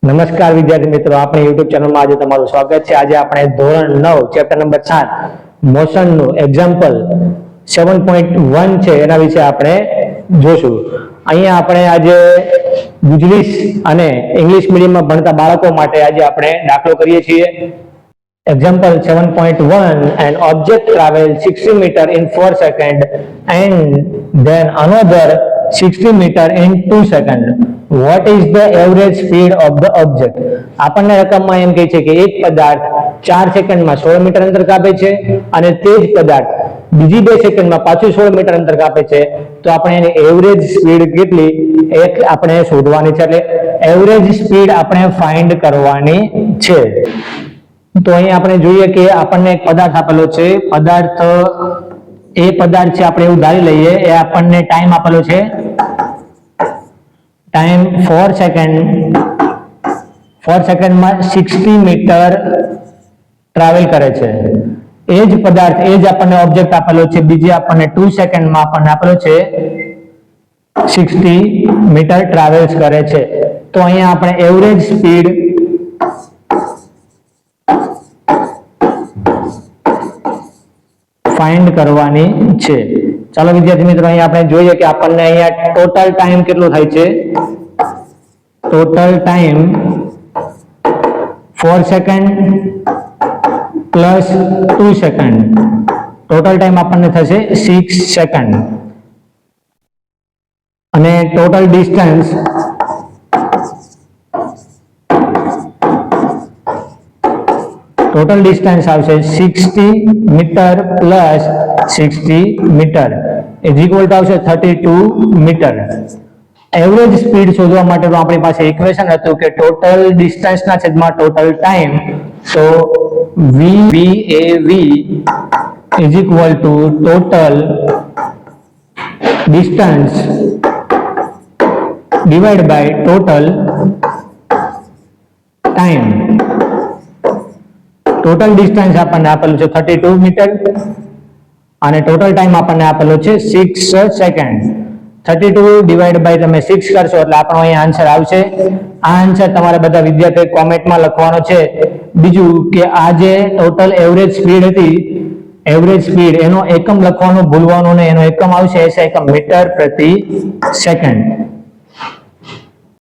નમસ્કાર વિદ્યાર્થી મિત્રો, આપણી યુટ્યુબ ચેનલમાં આજે તમારું સ્વાગત છે। આજે આપણે ધોરણ 9 ચેપ્ટર નંબર 7 મોશનનું એક્ઝામ્પલ 7.1 છે એના વિશે આપણે જોશું। અહીંયા આપણે આજે ગુજરાતી અને ઇંગ્લિશ મીડિયમમાં ભણતા બાળકો માટે આજે આપણે દાખલો કરીએ છીએ। Example 7.1 An object travels 60 meter in 4 seconds and then another 60 meter in 2 seconds. What is the average speed of the object? આપણને રકમમાં એમ કહે છે કે એક પદાર્થ 4 સેકન્ડમાં 16 મીટર અંતર કાપે છે અને તે જ પદાર્થ બીજી 2 સેકન્ડમાં પાછું 16 મીટર અંતર કાપે છે, તો આપણે એની એવરેજ સ્પીડ કેટલી એક આપણે શોધવાની છે, એટલે એવરેજ સ્પીડ આપણે ફાઇન્ડ કરવાની છે। તો અહીં આપણે જોઈએ કે આપણને એક પદાર્થ આપેલો છે, પદાર્થ છે આપણે એવું ધારી લઈએ, એ આપણને ટાઈમ આપેલો છે, ટાઈમ 4 સેકન્ડમાં 60 મીટર ટ્રાવેલ કરે છે। એ જ પદાર્થ એ જ આપણને ઓબ્જેક્ટ આપેલો છે, બીજી આપણને 2 સેકન્ડમાં આપણને આપેલો છે 60 મીટર ટ્રાવેલ્સ કરે છે। તો અહીંયા આપણે એવરેજ સ્પીડ ફાઇન્ડ કરવાની છે। ચાલો વિદ્યાર્થી મિત્રો, અહીંયા આપણે જોઈએ કે આપણને અહીંયા ટોટલ ટાઈમ કેટલો થાય છે। Total time 4 second plus 2 second, total time આપણને થશે 6 સેકન્ડ, અને ટોટલ ડિસ્ટન્સ આવશે 60 metre plus 60 metre is equal to આવશે 32 મીટર। એવરેજ સ્પીડ શોધવા માટે તો આપણી પાસે ઇક્વેશન હતું કે ટોટલ ડિસ્ટન્સના છેદમાં ટોટલ ટાઈમ, તો VAV is equal to total distance divide by total time. Total distance આપણને આપેલું છે 32 મીટર અને ટોટલ ટાઈમ આપણને આપેલો છે 6 સેકન્ડ। 32 ડિવાઇડ બાય તમે 6 કરશો એટલે આપણો અહીંયા આન્સર આવશે। આ આન્સર તમારે બધા વિદ્યાર્થીઓ કોમેન્ટમાં લખવાનો છે। બીજું કે આ જે ટોટલ એવરેજ સ્પીડ હતી, એવરેજ સ્પીડ એનો એકમ લખવાનું ભૂલવાનું નહીં, એનો એકમ આવશે એકમ મીટર પ્રતિ સેકન્ડ।